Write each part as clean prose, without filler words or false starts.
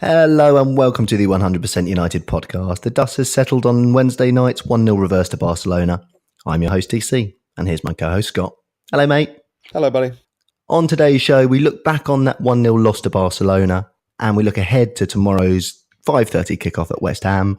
Hello and welcome to the 100% United podcast. The dust has settled on Wednesday night's 1-0 reverse to Barcelona. I'm your host TC and here's my co-host Scott. Hello mate. Hello buddy. On today's show we look back on that 1-0 loss to Barcelona and we look ahead to tomorrow's 5:30 kickoff at West Ham.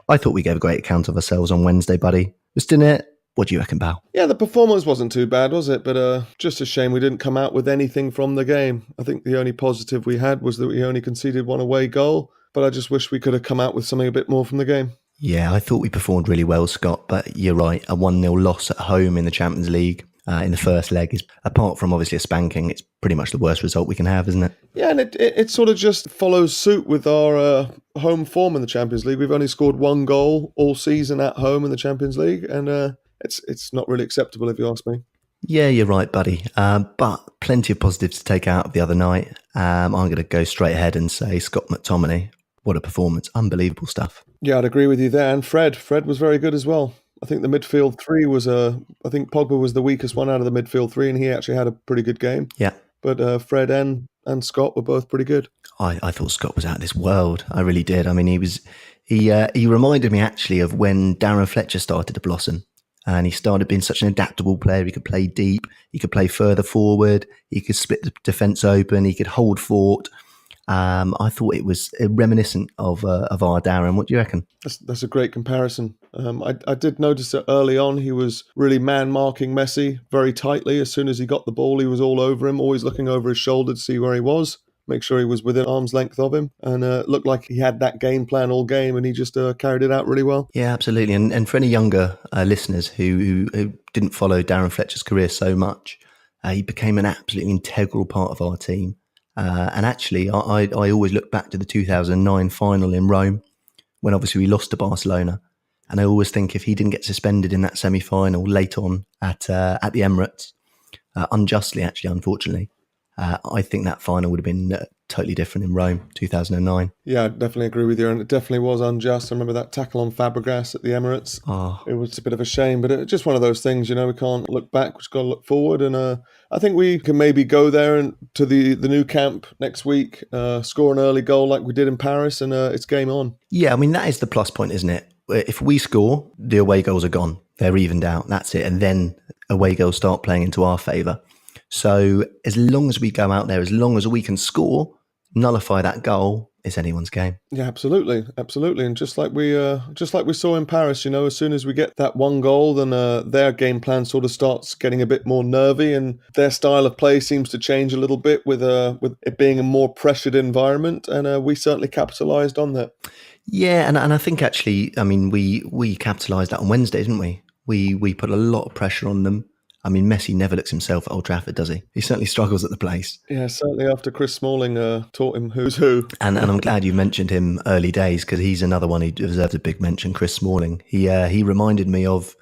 I thought we gave a great account of ourselves on Wednesday, buddy. Wasn't it? What do you reckon, pal? Yeah, the performance wasn't too bad, was it? But just a shame we didn't come out with anything from the game. I think the only positive we had was that we only conceded one away goal, but I just wish we could have come out with something a bit more from the game. Yeah, I thought we performed really well, Scott, but you're right. A 1-0 loss at home in the Champions League in the first leg is, apart from obviously a spanking, it's pretty much the worst result we can have, isn't it? Yeah, and it sort of just follows suit with our home form in the Champions League. We've only scored one goal all season at home in the Champions League, and it's not really acceptable if you ask me. Yeah, you're right, buddy. But plenty of positives to take out of the other night. I'm going to go straight ahead and say Scott McTominay. What a performance. Unbelievable stuff. Yeah, I'd agree with you there. And Fred was very good as well. I think the midfield three was I think Pogba was the weakest one out of the midfield three, and he actually had a pretty good game. Yeah. But Fred and Scott were both pretty good. I thought Scott was out of this world. I really did. I mean, he reminded me actually of when Darren Fletcher started to blossom. And he started being such an adaptable player. He could play deep. He could play further forward. He could split the defence open. He could hold fort. I thought it was reminiscent of our Darren. What do you reckon? That's a great comparison. I did notice that early on he was really man-marking Messi very tightly. As soon as he got the ball, he was all over him, always looking over his shoulder to see where he was, make sure he was within arm's length of him. And it looked like he had that game plan all game, and he just carried it out really well. Yeah, absolutely. And for any younger listeners who didn't follow Darren Fletcher's career so much, he became an absolutely integral part of our team. And actually, I always look back to the 2009 final in Rome, when obviously we lost to Barcelona. And I always think if he didn't get suspended in that semi-final late on at the Emirates, unjustly actually, unfortunately, I think that final would have been totally different in Rome, 2009. Yeah, I definitely agree with you. And it definitely was unjust. I remember that tackle on Fabregas at the Emirates. Oh. It was a bit of a shame, but it's just one of those things, we can't look back. We've got to look forward. And I think we can maybe go there and to the new camp next week, score an early goal like we did in Paris, and it's game on. Yeah, I mean, that is the plus point, isn't it? If we score, the away goals are gone. They're evened out. That's it. And then away goals start playing into our favour. So as long as we go out there, as long as we can score, nullify that goal, it's anyone's game. Yeah, absolutely. And just like we saw in Paris, as soon as we get that one goal, then their game plan sort of starts getting a bit more nervy, and their style of play seems to change a little bit with it being a more pressured environment, and we certainly capitalised on that. Yeah, and I think actually, I mean, we capitalised that on Wednesday, didn't we? We put a lot of pressure on them. I mean, Messi never looks himself at Old Trafford, does he? He certainly struggles at the place. Yeah, certainly after Chris Smalling taught him who's who. And I'm glad you mentioned him early days, because he's another one who deserves a big mention, Chris Smalling. He reminded me of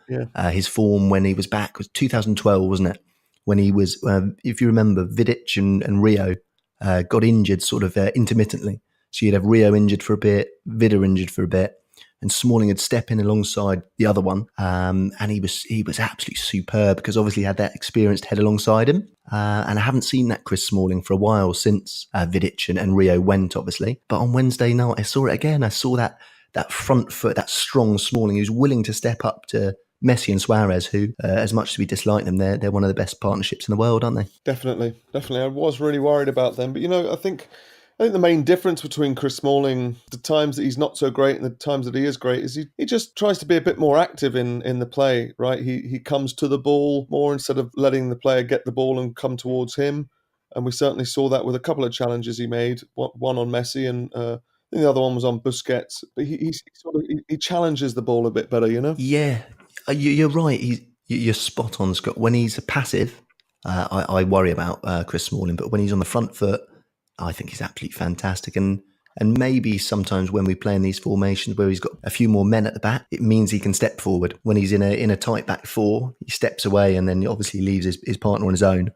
his form when he was back. It was 2012, wasn't it? When he was, if you remember, Vidic and Rio got injured sort of intermittently. So you'd have Rio injured for a bit, Vida injured for a bit, and Smalling would step in alongside the other one, and he was absolutely superb, because obviously he had that experienced head alongside him, and I haven't seen that Chris Smalling for a while since Vidic and Rio went, obviously. But on Wednesday night, I saw it again. I saw that front foot, that strong Smalling who's willing to step up to Messi and Suarez, who, as much as we dislike them, they're one of the best partnerships in the world, aren't they? Definitely. I was really worried about them, but I think the main difference between Chris Smalling, the times that he's not so great and the times that he is great, is he just tries to be a bit more active in the play, right? He comes to the ball more instead of letting the player get the ball and come towards him. And we certainly saw that with a couple of challenges he made, one on Messi, and I think the other one was on Busquets. But he challenges the ball a bit better, Yeah, you're right. You're spot on, Scott. When he's passive, I worry about Chris Smalling, but when he's on the front foot, I think he's absolutely fantastic. And maybe sometimes when we play in these formations where he's got a few more men at the back, it means he can step forward. When he's in a tight back four, he steps away and then he obviously leaves his partner on his own.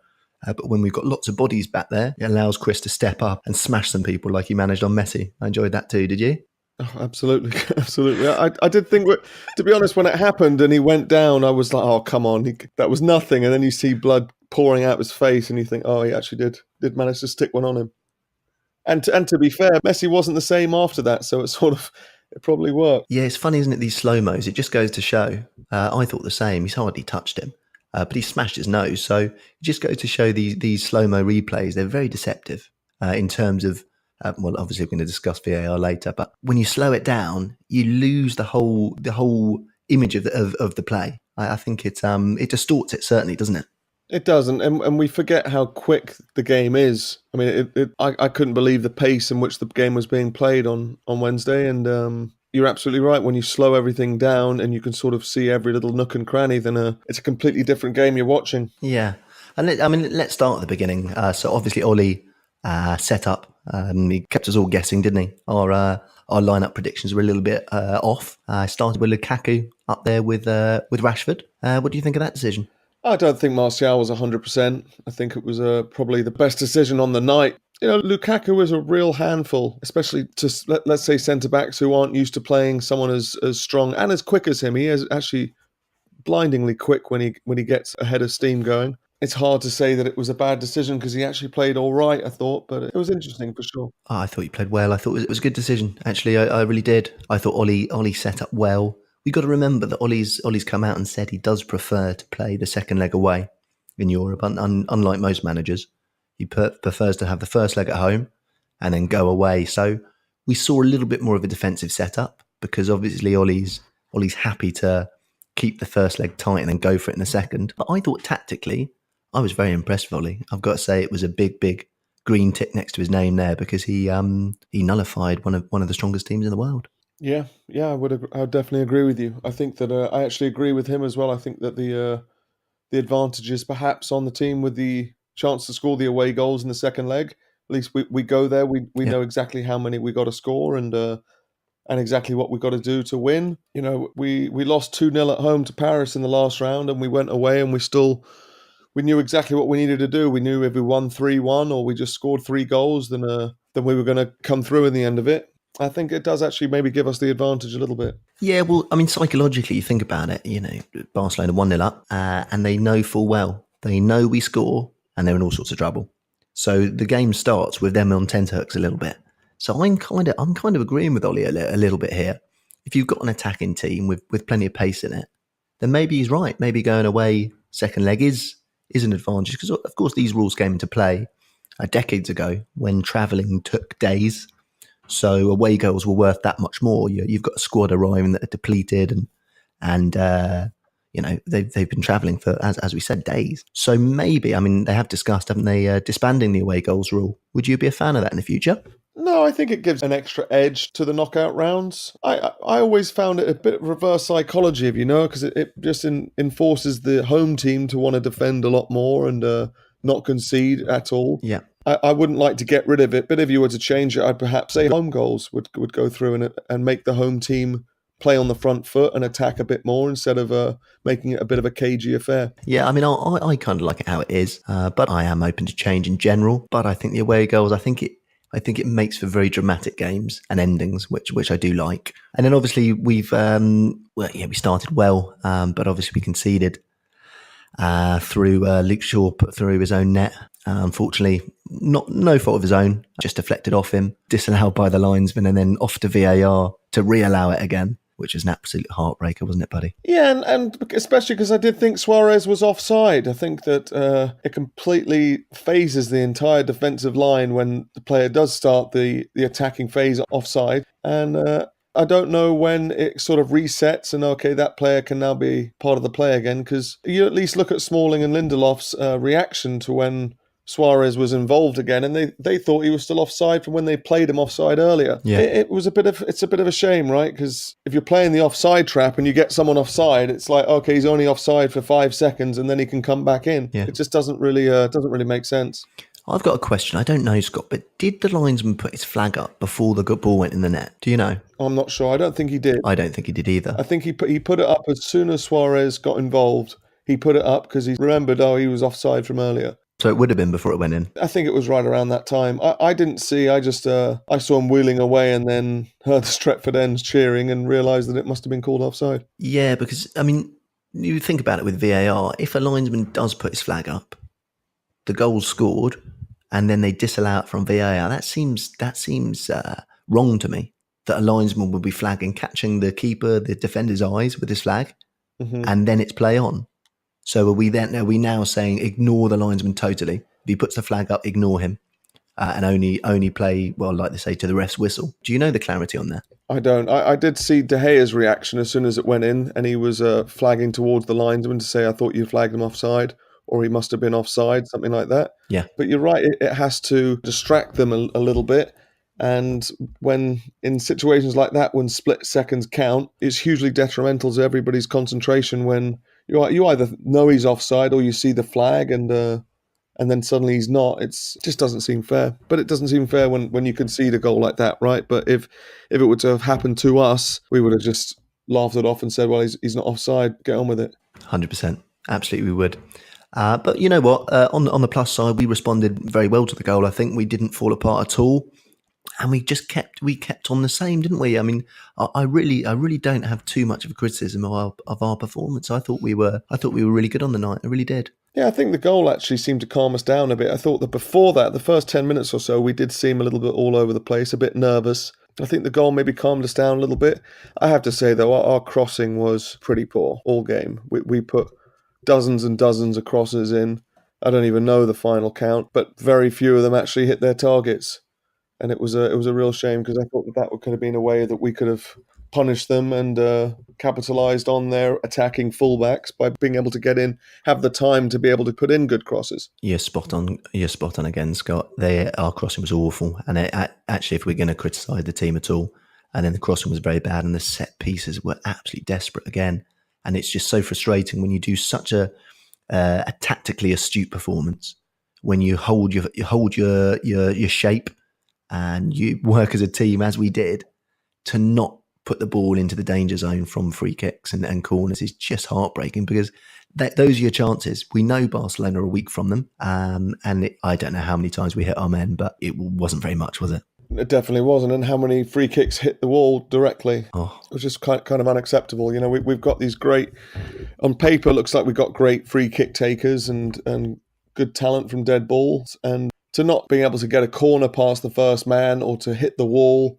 But when we've got lots of bodies back there, it allows Chris to step up and smash some people like he managed on Messi. I enjoyed that too, did you? Oh, absolutely. I did think, to be honest, when it happened and he went down, I was like, oh, come on, that was nothing. And then you see blood pouring out his face and you think, oh, he actually did manage to stick one on him. And to be fair, Messi wasn't the same after that, so it probably worked. Yeah, it's funny, isn't it? These slow-mos, it just goes to show. I thought the same. He's hardly touched him, but he smashed his nose. So it just goes to show these slow-mo replays, they're very deceptive in terms of, well, obviously we're going to discuss VAR later, but when you slow it down, you lose the whole image of the play. I think it distorts it, certainly, doesn't it? It doesn't, and we forget how quick the game is. I mean, I couldn't believe the pace in which the game was being played on Wednesday, and you're absolutely right. When you slow everything down and you can sort of see every little nook and cranny, then it's a completely different game you're watching. Yeah, and let's start at the beginning. So obviously Ollie set up. He kept us all guessing, didn't he? Our lineup predictions were a little bit off. I started with Lukaku up there with Rashford. What do you think of that decision? I don't think Martial was 100%. I think it was probably the best decision on the night. Lukaku is a real handful, especially to, let's say, centre-backs who aren't used to playing someone as strong and as quick as him. He is actually blindingly quick when he gets a head of steam going. It's hard to say that it was a bad decision because he actually played all right, I thought, but it was interesting for sure. Oh, I thought he played well. I thought it was a good decision. Actually, I really did. I thought Ollie set up well. We got to remember that Ollie's come out and said he does prefer to play the second leg away in Europe. Unlike most managers, he prefers to have the first leg at home and then go away. So we saw a little bit more of a defensive setup because obviously Ollie's happy to keep the first leg tight and then go for it in the second. But I thought tactically, I was very impressed with Ollie. I've got to say it was a big green tick next to his name there because he nullified one of the strongest teams in the world. Yeah, I would definitely agree with you. I think that I actually agree with him as well. I think that the advantage is perhaps on the team with the chance to score the away goals in the second leg. At least we go there. We know exactly how many we got to score and exactly what we got to do to win. We lost 2-0 at home to Paris in the last round, and we went away and we knew exactly what we needed to do. We knew if we won 3-1 or we just scored 3 goals, then we were going to come through in the end of it. I think it does actually maybe give us the advantage a little bit. Yeah, well, I mean, psychologically, you think about it, Barcelona 1-0 up, and they know full well. They know we score, and they're in all sorts of trouble. So the game starts with them on tenterhooks a little bit. So I'm kind of agreeing with Ollie a little bit here. If you've got an attacking team with plenty of pace in it, then maybe he's right. Maybe going away second leg is an advantage because, of course, these rules came into play decades ago when travelling took days. So away goals were worth that much more. You've got a squad arriving that are depleted, and they've been travelling for, as we said, days. So maybe, I mean, they have discussed, haven't they, disbanding the away goals rule. Would you be a fan of that in the future? No, I think it gives an extra edge to the knockout rounds. I always found it a bit of reverse psychology, because it just enforces the home team to want to defend a lot more and not concede at all. Yeah. I wouldn't like to get rid of it, but if you were to change it, I'd perhaps say home goals would go through and make the home team play on the front foot and attack a bit more instead of making it a bit of a cagey affair. Yeah, I mean, I kind of like it how it is, but I am open to change in general. But I think the away goals, I think it makes for very dramatic games and endings, which I do like. And then obviously we started well, but obviously we conceded through Luke Shaw put through his own net. Unfortunately, no fault of his own, just deflected off him, disallowed by the linesman, and then off to VAR to reallow it again, which is an absolute heartbreaker, wasn't it, buddy? Yeah, and especially because I did think Suarez was offside. I think that it completely phases the entire defensive line when the player does start the attacking phase offside. And I don't know when it sort of resets and, okay, that player can now be part of the play again, because you at least look at Smalling and Lindelof's reaction to when Suarez was involved again, and they thought he was still offside from when they played him offside earlier. Yeah. It's a bit of a shame, right? Because if you're playing the offside trap and you get someone offside, it's like, okay, he's only offside for 5 seconds and then he can come back in. Yeah. It just doesn't really make sense. I've got a question. I don't know, Scott, but did the linesman put his flag up before the ball went in the net? Do you know? I'm not sure. I don't think he did. I don't think he did either. I think he put it up as soon as Suarez got involved. He put it up because he remembered, he was offside from earlier. So it would have been before it went in? I think it was right around that time. I didn't see. I just I saw him wheeling away and then heard the Stretford ends cheering and realised that it must have been called offside. Yeah, because, I mean, you think about it with VAR. If a linesman does put his flag up, the goal's scored and then they disallow it from VAR. That seems wrong to me. That a linesman would be flagging, catching the keeper, the defender's eyes with his flag, and then it's play on. So are we now saying ignore the linesman totally? If he puts the flag up, ignore him, and only play, well, like they say, to the ref's whistle. Do you know the clarity on that? I don't. I did see De Gea's reaction as soon as it went in, and he was flagging towards the linesman to say, I thought you flagged him offside, or he must have been offside, something like that. Yeah. But you're right, it has to distract them a little bit. And when in situations like that, when split seconds count, it's hugely detrimental to everybody's concentration when you either know he's offside or you see the flag and then suddenly he's not. It just doesn't seem fair. But it doesn't seem fair when you concede a goal like that, right? But if it were to have happened to us, we would have just laughed it off and said, well, he's not offside, get on with it. 100%. Absolutely we would. But you know what? On the plus side, we responded very well to the goal. I think we didn't fall apart at all. And we kept on the same, didn't we? I mean, I really don't have too much of a criticism of our performance. I thought we were really good on the night. I really did. Yeah, I think the goal actually seemed to calm us down a bit. I thought that before that, the first 10 minutes or so, we did seem a little bit all over the place, a bit nervous. I think the goal maybe calmed us down a little bit. I have to say, though, our crossing was pretty poor all game. We put dozens and dozens of crosses in. I don't even know the final count, but very few of them actually hit their targets. And it was a real shame because I thought that could have been a way that we could have punished them and capitalised on their attacking fullbacks by being able to get in, have the time to be able to put in good crosses. You're spot on again, Scott. Our crossing was awful. And actually, if we're going to criticise the team at all, and then the crossing was very bad and the set pieces were absolutely desperate again. And it's just so frustrating when you do such a tactically astute performance, when you hold your shape and you work as a team, as we did, to not put the ball into the danger zone from free kicks and corners is just heartbreaking because those are your chances. We know Barcelona are weak from them, and I don't know how many times we hit our men, but it wasn't very much, was it? It definitely wasn't. And how many free kicks hit the wall directly? Oh. It was just kind of unacceptable. You know, we've got these great, on paper, it looks like we've got great free kick takers and good talent from dead balls, and to not being able to get a corner past the first man or to hit the wall,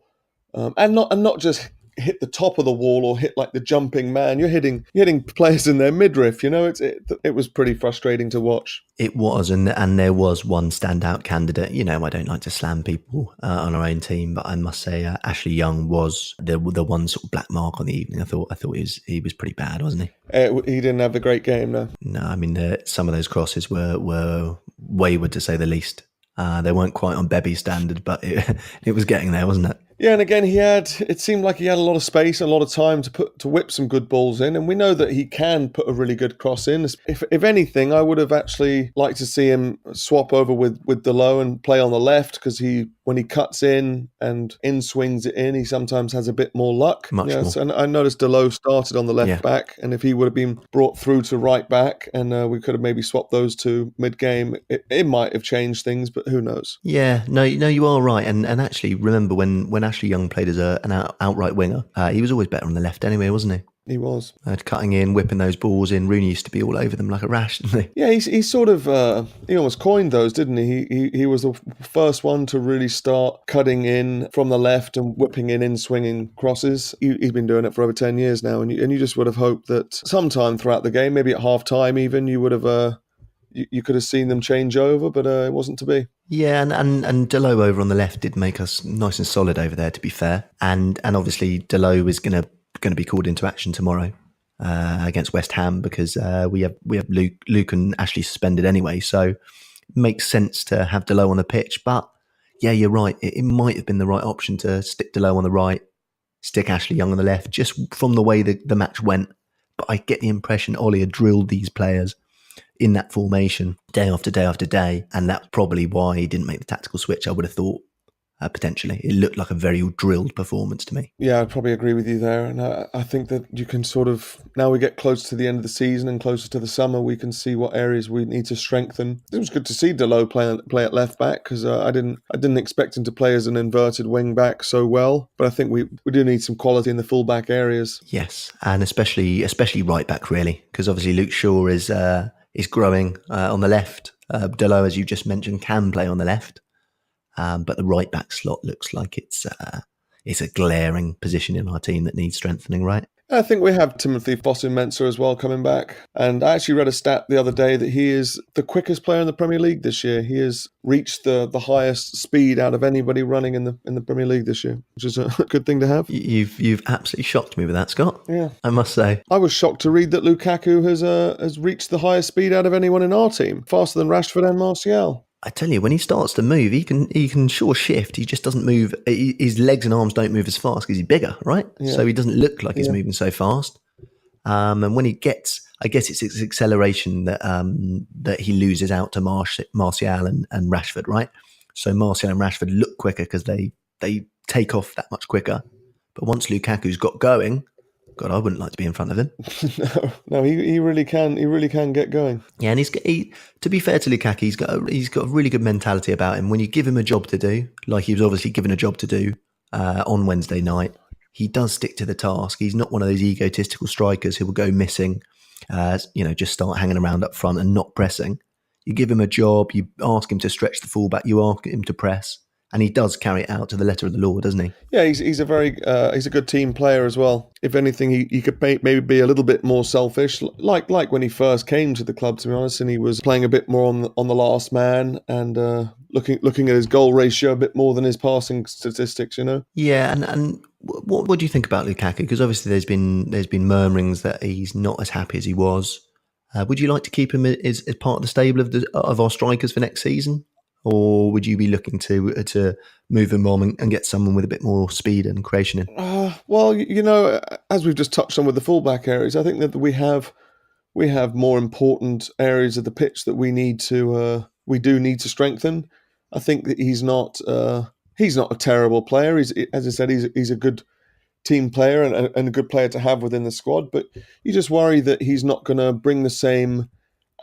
and not just hit the top of the wall or hit like the jumping man. You're hitting players in their midriff. You know, it was pretty frustrating to watch. It was, and there was one standout candidate. You know, I don't like to slam people on our own team, but I must say Ashley Young was the one sort of black mark on the evening. I thought he was pretty bad, wasn't he? He didn't have a great game, no. No, I mean some of those crosses were wayward to say the least. They weren't quite on Bebby's standard, but it was getting there, wasn't it? Yeah, and again, it seemed like he had a lot of space and a lot of time to whip some good balls in, and we know that he can put a really good cross in. If anything, I would have actually liked to see him swap over with Delo and play on the left, because when he cuts in and swings it in, he sometimes has a bit more luck. Much more. And I noticed Delo started on the left back, and if he would have been brought through to right back, and we could have maybe swapped those two mid-game, it might have changed things, but who knows? Yeah, no, you are right, and actually remember when Ashley Young played as an outright winger, he was always better on the left anyway, wasn't he? He was. Cutting in, whipping those balls in. Rooney used to be all over them like a rash, didn't he? Yeah, he sort of, he almost coined those, didn't he? He was the first one to really start cutting in from the left and whipping in swinging crosses. He's been doing it for over 10 years now, and you just would have hoped that sometime throughout the game, maybe at half-time even, you would have... You could have seen them change over, but it wasn't to be. Yeah, and Delo over on the left did make us nice and solid over there, to be fair. And obviously Delo is going to be called into action tomorrow against West Ham, because we have Luke and Ashley suspended anyway, so it makes sense to have Delo on the pitch. But yeah, you're right. It might have been the right option to stick Delo on the right, stick Ashley Young on the left, just from the way the match went. But I get the impression Ollie had drilled these players in that formation day after day after day, and that's probably why he didn't make the tactical switch. I would have thought potentially it looked like a very drilled performance to me. Yeah, I'd probably agree with you there, and I think that you can sort of, now we get close to the end of the season and closer to the summer, we can see what areas we need to strengthen. It was good to see Delo play at left back, because I didn't expect him to play as an inverted wing back so well, but I think we do need some quality in the full back areas. Yes, and especially right back really, because obviously Luke Shaw is is growing on the left. Delo, as you just mentioned, can play on the left, but the right back slot looks like it's a glaring position in our team that needs strengthening, right? I think we have Timothy Fosu-Mensah as well coming back. And I actually read a stat the other day that he is the quickest player in the Premier League this year. He has reached the highest speed out of anybody running in the Premier League this year, which is a good thing to have. You've absolutely shocked me with that, Scott. Yeah. I must say. I was shocked to read that Lukaku has reached the highest speed out of anyone in our team, faster than Rashford and Martial. I tell you, when he starts to move, he can sure shift. He just doesn't move. His legs and arms don't move as fast because he's bigger, right? Yeah. So he doesn't look like he's moving so fast. And when he gets, I guess it's his acceleration that he loses out to Martial and Rashford, right? So Martial and Rashford look quicker because they take off that much quicker. But once Lukaku's got going, God, I wouldn't like to be in front of him. No, he really can. He really can get going. Yeah, and to be fair to Lukaku, he's got a really good mentality about him. When you give him a job to do, like he was obviously given a job to do on Wednesday night, he does stick to the task. He's not one of those egotistical strikers who will go missing, just start hanging around up front and not pressing. You give him a job, you ask him to stretch the fullback, you ask him to press. And he does carry it out to the letter of the law, doesn't he? Yeah, he's a good team player as well. If anything, he could maybe be a little bit more selfish, like when he first came to the club, to be honest, and he was playing a bit more on the last man and looking at his goal ratio a bit more than his passing statistics. Yeah, and what do you think about Lukaku? Because obviously there's been murmurings that he's not as happy as he was. Would you like to keep him as part of the stable of our strikers for next season? Or would you be looking to move him on and get someone with a bit more speed and creation in? Well, as we've just touched on with the fullback areas, I think that we have more important areas of the pitch that we do need to strengthen. I think that he's not a terrible player. As I said, he's a good team player and a good player to have within the squad. But you just worry that he's not going to bring the same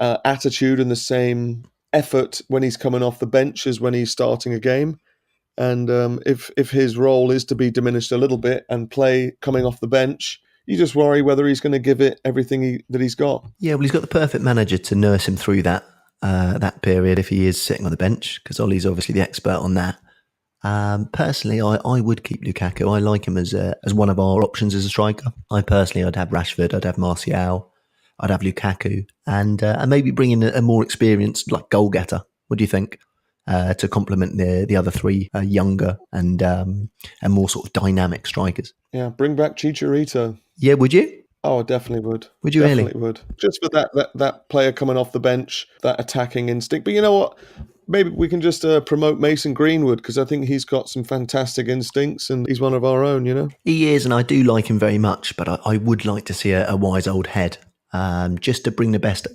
attitude and the same effort when he's coming off the bench as when he's starting a game. And if his role is to be diminished a little bit and play coming off the bench, you just worry whether he's going to give it everything that he's got. Yeah, well, he's got the perfect manager to nurse him through that period if he is sitting on the bench, because Ollie's obviously the expert on that. Personally, I would keep Lukaku. I like him as one of our options as a striker. I'd have Rashford, I'd have Martial, I'd have Lukaku, and maybe bring in a more experienced goal getter. What do you think? To complement the other three younger and more sort of dynamic strikers. Yeah, bring back Chicharito. Yeah, would you? Oh, I definitely would. Would you definitely really? Would. Just for that player coming off the bench, that attacking instinct. But you know what? Maybe we can just promote Mason Greenwood, because I think he's got some fantastic instincts and he's one of our own, He is, and I do like him very much, but I would like to see a wise old head. Just to bring the best,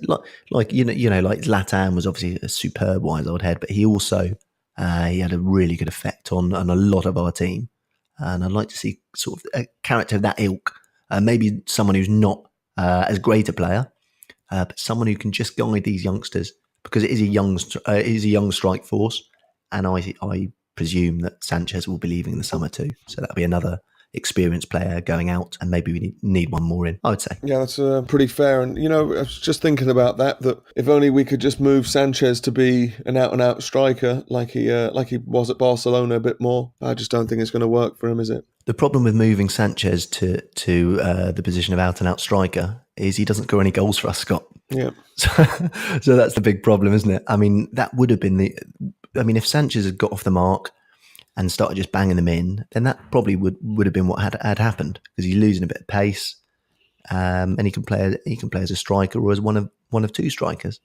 like Zlatan was obviously a superb wise old head, but he also he had a really good effect on a lot of our team, and I'd like to see sort of a character of that ilk, maybe someone who's not as great a player, but someone who can just guide these youngsters, because it is a young strike force, and I presume that Sanchez will be leaving in the summer too, so that'll be another experienced player going out, and maybe we need one more in, I would say. Yeah, that's pretty fair. And I was just thinking about that if only we could just move Sanchez to be an out-and-out striker like he was at Barcelona a bit more. I just don't think it's going to work for him, is it? The problem with moving Sanchez to the position of out-and-out striker is he doesn't score any goals for us, Scott. Yeah. So that's the big problem, isn't it? I mean, that would have been if Sanchez had got off the mark and started just banging them in, then that probably would have been what had happened, because he's losing a bit of pace, and he can play as a striker or as one of two strikers,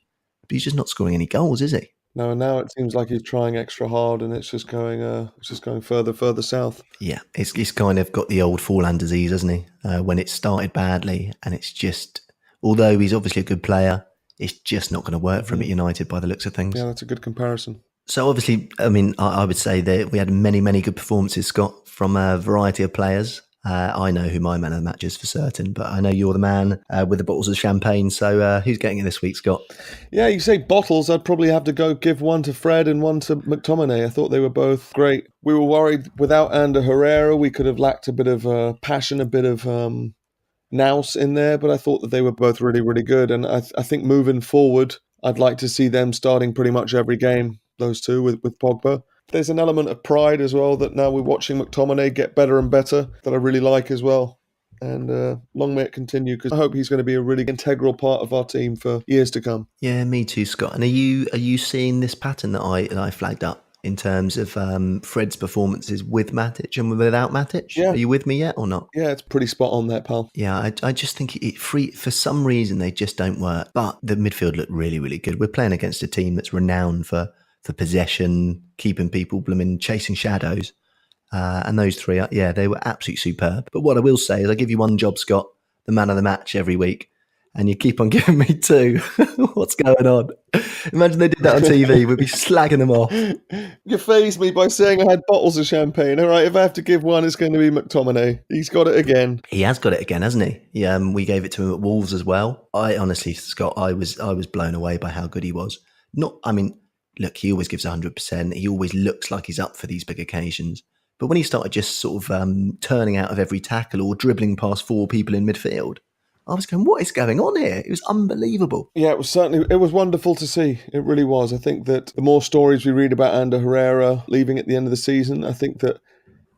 but he's just not scoring any goals, is he? No, now it seems like he's trying extra hard, and it's just going further south. Yeah, he's kind of got the old Forlan disease, hasn't he? When it started badly, and it's just, although he's obviously a good player, it's just not going to work for him at United by the looks of things. Yeah, that's a good comparison. So obviously, I would say that we had many, many good performances, Scott, from a variety of players. I know who my man of the match is for certain, but I know you're the man with the bottles of champagne. So who's getting it this week, Scott? Yeah, you say bottles. I'd probably have to give one to Fred and one to McTominay. I thought they were both great. We were worried without Ander Herrera, we could have lacked a bit of passion, a bit of Nous in there, but I thought that they were both really, really good. And I think moving forward, I'd like to see them starting pretty much every game, those two with Pogba. There's an element of pride as well that now we're watching McTominay get better and better that I really like as well. And long may it continue, because I hope he's going to be a really integral part of our team for years to come. Yeah, me too, Scott. And are you seeing this pattern that I flagged up in terms of Fred's performances with Matic and without Matic? Yeah. Are you with me yet or not? Yeah, it's pretty spot on there, pal. Yeah, I just think for some reason they just don't work. But the midfield looked really, really good. We're playing against a team that's renowned for possession, keeping people blooming, chasing shadows. And those three, they were absolutely superb. But what I will say is I give you one job, Scott, the man of the match every week. And you keep on giving me two. What's going on? Imagine they did that on TV. We'd be slagging them off. You fazed me by saying I had bottles of champagne. All right, if I have to give one, it's going to be McTominay. He's got it again. He has got it again, hasn't he? Yeah, we gave it to him at Wolves as well. I honestly, Scott, I was blown away by how good he was. Look, he always gives 100%. He always looks like he's up for these big occasions. But when he started just sort of turning out of every tackle or dribbling past four people in midfield, I was going, what is going on here? It was unbelievable. Yeah, it was wonderful to see. It really was. I think that the more stories we read about Ander Herrera leaving at the end of the season, I think that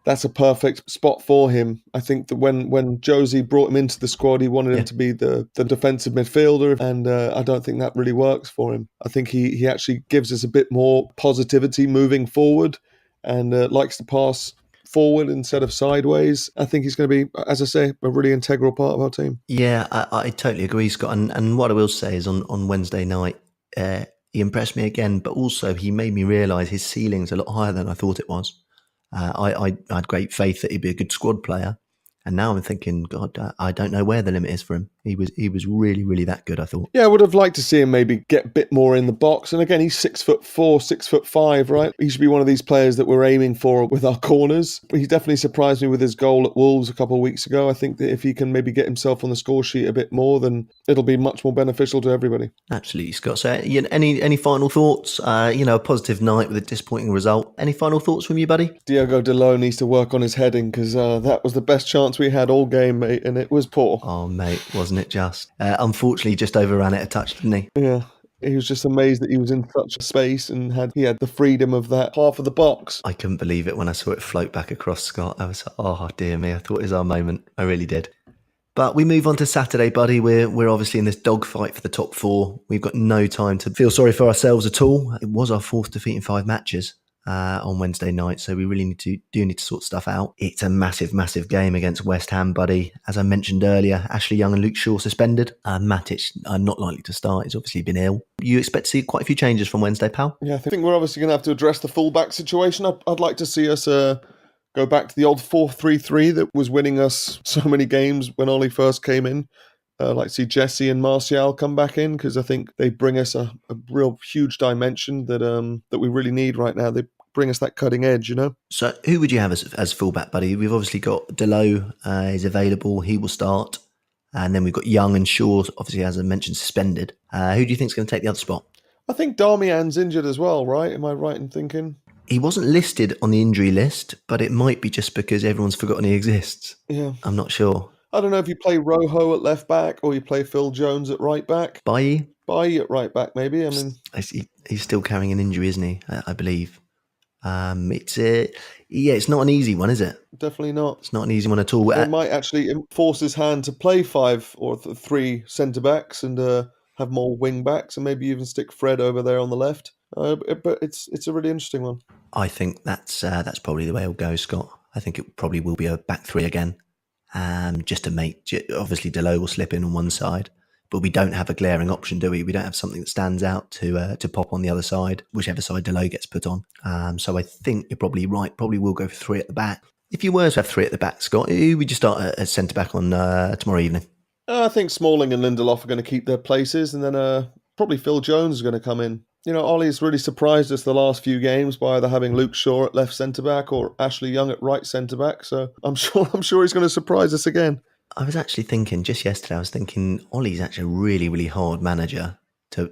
that's a perfect spot for him. I think that when Josie brought him into the squad, he wanted him to be the defensive midfielder, and I don't think that really works for him. I think he actually gives us a bit more positivity moving forward, and likes to pass forward instead of sideways. I think he's going to be, as I say, a really integral part of our team. Yeah, I totally agree, Scott. And what I will say is on Wednesday night, he impressed me again, but also he made me realise his ceiling's a lot higher than I thought it was. I had great faith that he'd be a good squad player. And now I'm thinking, God, I don't know where the limit is for him. He was really, really that good, I thought. Yeah, I would have liked to see him maybe get a bit more in the box. And again, he's 6'4", 6'5", right? He should be one of these players that we're aiming for with our corners. He definitely surprised me with his goal at Wolves a couple of weeks ago. I think that if he can maybe get himself on the score sheet a bit more, then it'll be much more beneficial to everybody. Absolutely, Scott. So any final thoughts? A positive night with a disappointing result. Any final thoughts from you, buddy? Diogo Dalot needs to work on his heading, because that was the best chance we had all game, mate, and it was poor. Oh, mate, wasn't it just? Unfortunately, just overran it a touch, didn't he? Yeah. He was just amazed that he was in such a space and he had the freedom of that half of the box. I couldn't believe it when I saw it float back across, Scott. I was like, oh, dear me. I thought it was our moment. I really did. But we move on to Saturday, buddy. We're obviously in this dogfight for the top four. We've got no time to feel sorry for ourselves at all. It was our fourth defeat in 5 matches on Wednesday night, so we really need to sort stuff out. It's a massive, massive game against West Ham, buddy. As I mentioned earlier, Ashley Young and Luke Shaw suspended. Matic are not likely to start. He's obviously been ill. You expect to see quite a few changes from Wednesday, pal? Yeah, I think we're obviously going to have to address the fullback situation. I'd like to see us go back to the old 4-3-3 that was winning us so many games when Ollie first came in. I'd like to see Jesse and Martial come back in, because I think they bring us a real huge dimension that we really need right now. They bring us that cutting edge, you know? So who would you have as fullback, buddy? We've obviously got Dalot is available. He will start. And then we've got Young and Shaw, obviously, as I mentioned, suspended. Who do you think is going to take the other spot? I think Darmian's injured as well, right? Am I right in thinking? He wasn't listed on the injury list, but it might be just because everyone's forgotten he exists. Yeah. I'm not sure. I don't know if you play Rojo at left back or you play Phil Jones at right back. Bailly at right back, maybe. I mean, he's still carrying an injury, isn't he? I believe. It's not an easy one, is it? Definitely not. It's not an easy one at all. It might actually force his hand to play 5 or 3 centre backs and have more wing backs, and maybe even stick Fred over there on the left. But it's a really interesting one. I think that's probably the way it'll go, Scott. I think it probably will be a back 3 again. Just to make, obviously Dalot will slip in on one side, but we don't have a glaring option, do we? We don't have something that stands out to pop on the other side, whichever side Dalot gets put on. So I think you're probably right. Probably will go for 3 at the back. If you were to have 3 at the back, Scott, who would you start as centre back on tomorrow evening? I think Smalling and Lindelof are going to keep their places, and then probably Phil Jones is going to come in. You know, Ollie's really surprised us the last few games by either having Luke Shaw at left centre-back or Ashley Young at right centre-back, so I'm sure he's going to surprise us again. I was actually thinking, just yesterday, Ollie's actually a really, really hard manager to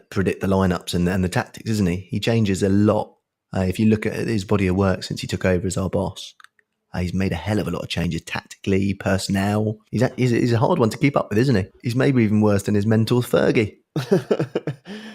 predict the lineups and the tactics, isn't he? He changes a lot. If you look at his body of work since he took over as our boss, He's made a hell of a lot of changes tactically, personnel. He's a hard one to keep up with, isn't he? He's maybe even worse than his mentor, Fergie.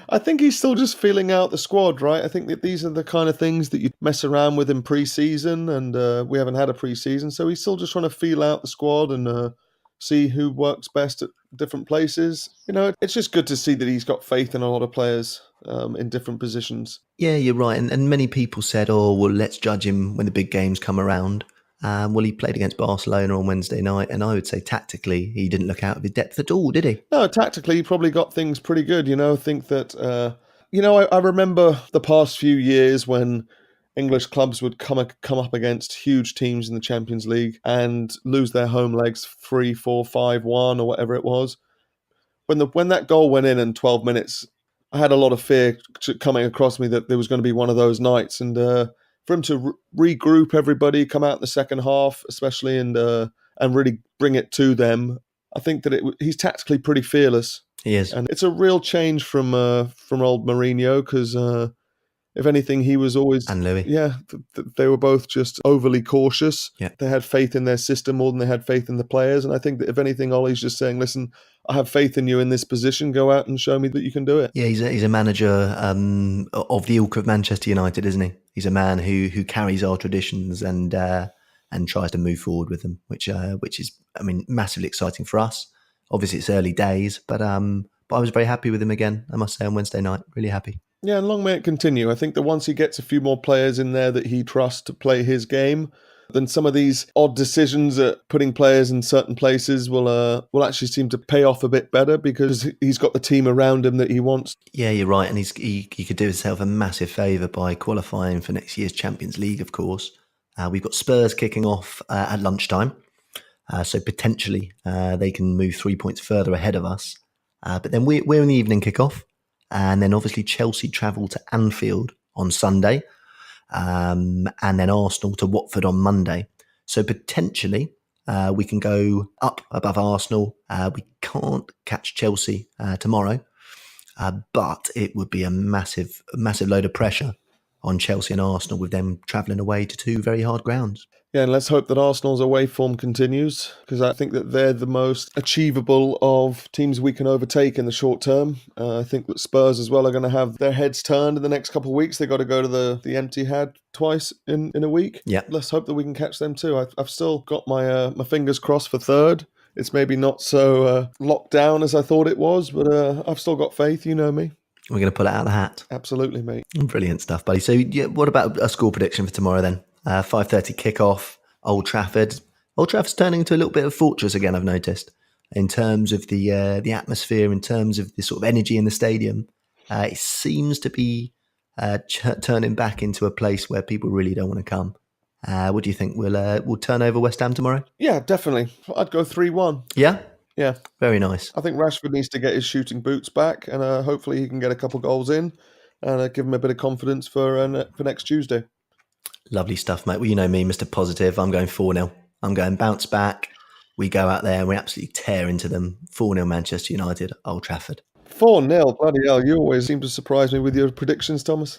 I think he's still just feeling out the squad, right? I think that these are the kind of things that you mess around with in pre-season, and we haven't had a pre-season, so he's still just trying to feel out the squad and see who works best at different places. It's just good to see that he's got faith in a lot of players in different positions. Yeah, you're right. And many people said, oh, well, let's judge him when the big games come around. Well, he played against Barcelona on Wednesday night, and I would say tactically, he didn't look out of his depth at all, did he? No, tactically, he probably got things pretty good. I think that, I remember the past few years when English clubs would come up against huge teams in the Champions League and lose their home legs 3-4, 5-1 or whatever it was. When that goal went in 12 minutes, I had a lot of fear coming across me that there was going to be one of those nights. And for him to regroup everybody, come out in the second half, especially, and really bring it to them, I think that he's tactically pretty fearless. He is. And it's a real change from old Mourinho, because if anything, he was always... And Louis. Yeah, they were both just overly cautious. Yeah. They had faith in their system more than they had faith in the players. And I think that if anything, Ollie's just saying, listen, I have faith in you in this position. Go out and show me that you can do it. Yeah, he's a manager of the ilk of Manchester United, isn't he? He's a man who carries our traditions and tries to move forward with them, which is, I mean, massively exciting for us. Obviously, it's early days, but I was very happy with him again, I must say, on Wednesday night. Really happy. Yeah, and long may it continue. I think that once he gets a few more players in there that he trusts to play his game, then some of these odd decisions at putting players in certain places will actually seem to pay off a bit better, because he's got the team around him that he wants. Yeah, you're right. And he could do himself a massive favour by qualifying for next year's Champions League, of course. We've got Spurs kicking off at lunchtime. So potentially they can move 3 points further ahead of us. But then we're in the evening kickoff. And then obviously Chelsea travel to Anfield on Sunday. And then Arsenal to Watford on Monday. So potentially we can go up above Arsenal. We can't catch Chelsea tomorrow. But it would be a massive load of pressure on Chelsea and Arsenal with them travelling away to two very hard grounds. Yeah, and let's hope that Arsenal's away form continues, because I think that they're the most achievable of teams we can overtake in the short term. I think that Spurs as well are going to have their heads turned in the next couple of weeks. They've got to go to the empty head twice in a week. Yeah. Let's hope that we can catch them too. I've still got my fingers crossed for third. It's maybe not so locked down as I thought it was, but I've still got faith. You know me. We're going to pull it out of the hat. Absolutely, mate. Brilliant stuff, buddy. So yeah, what about a score prediction for tomorrow then? 5:30 kickoff, Old Trafford. Old Trafford's turning into a little bit of a fortress again, I've noticed, in terms of the atmosphere, in terms of the sort of energy in the stadium. It seems to be turning back into a place where people really don't want to come. What do you think? We'll turn over West Ham tomorrow? Yeah, definitely. I'd go 3-1. Yeah? Yeah. Very nice. I think Rashford needs to get his shooting boots back, and hopefully he can get a couple goals in and give him a bit of confidence for next Tuesday. Lovely stuff, mate. Well, you know me, Mr. Positive. I'm going 4-0. I'm going bounce back. We go out there and we absolutely tear into them. 4-0 Manchester United, Old Trafford. 4-0, bloody hell. You always seem to surprise me with your predictions, Thomas.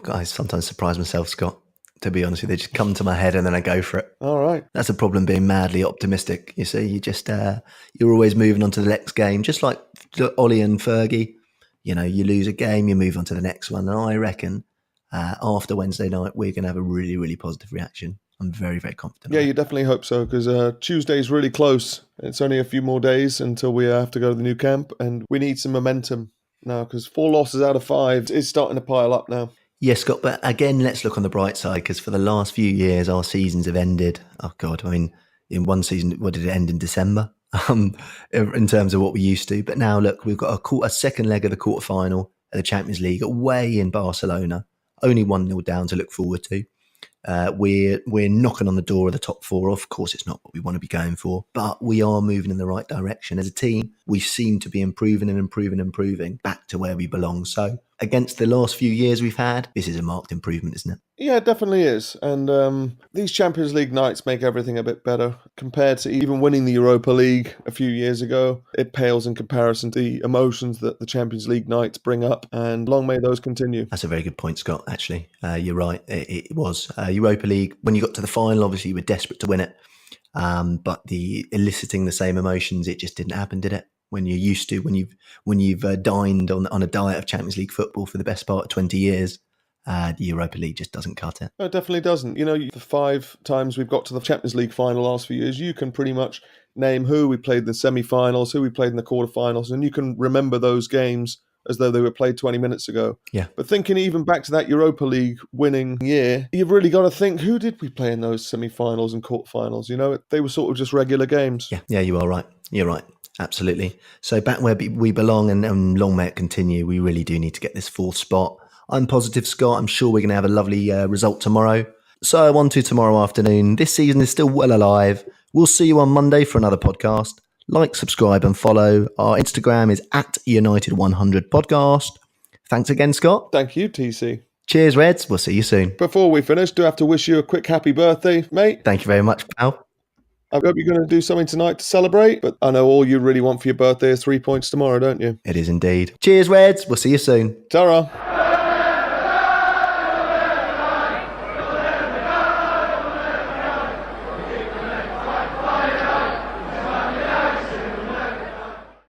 I sometimes surprise myself, Scott. To be honest with you, they just come to my head and then I go for it. All right. That's a problem being madly optimistic. You see, you just you're always moving on to the next game, just like Ollie and Fergie. You know, you lose a game, you move on to the next one. And I reckon after Wednesday night, we're going to have a really, really positive reaction. I'm very, very confident. Yeah, you definitely hope so, because Tuesday's really close. It's only a few more days until we have to go to the new camp, and we need some momentum now, because 4 losses out of 5 is starting to pile up now. Yes, Scott, but again, let's look on the bright side, because for the last few years, our seasons have ended. Oh, God, I mean, in one season, what did it end in December? In terms of what we used to. But now, look, we've got a second leg of the quarterfinal of the Champions League away in Barcelona. Only 1-0 down to look forward to. We're knocking on the door of the top 4. Of course, it's not what we want to be going for, but we are moving in the right direction. As a team, we seem to be improving back to where we belong. So against the last few years we've had, this is a marked improvement, isn't it? Yeah, it definitely is. And these Champions League nights make everything a bit better compared to even winning the Europa League a few years ago. It pales in comparison to the emotions that the Champions League nights bring up, and long may those continue. That's a very good point, Scott, actually. You're right. It was. Europa League, when you got to the final, obviously you were desperate to win it. But the eliciting the same emotions, it just didn't happen, did it? When you're used to, when you've dined on a diet of Champions League football for the best part of 20 years, the Europa League just doesn't cut it. No, it definitely doesn't. You know, the 5 times we've got to the Champions League final last few years, you can pretty much name who we played in the semi-finals, who we played in the quarterfinals, and you can remember those games as though they were played 20 minutes ago. Yeah. But thinking even back to that Europa League winning year, you've really got to think, who did we play in those semi-finals and quarterfinals? You know, they were sort of just regular games. Yeah, you are right. You're right. Absolutely. So back where we belong, and long may it continue. We really do need to get this 4th spot. I'm positive, Scott. I'm sure we're going to have a lovely result tomorrow. So on to tomorrow afternoon. This season is still well alive. We'll see you on Monday for another podcast. Like, subscribe and follow. Our Instagram is @United100podcast. Thanks again, Scott. Thank you, TC. Cheers, Reds. We'll see you soon. Before we finish, do I have to wish you a quick happy birthday, mate? Thank you very much, pal. I hope you're going to do something tonight to celebrate, but I know all you really want for your birthday is 3 points tomorrow, don't you? It is indeed. Cheers, Reds. We'll see you soon. Ta-ra.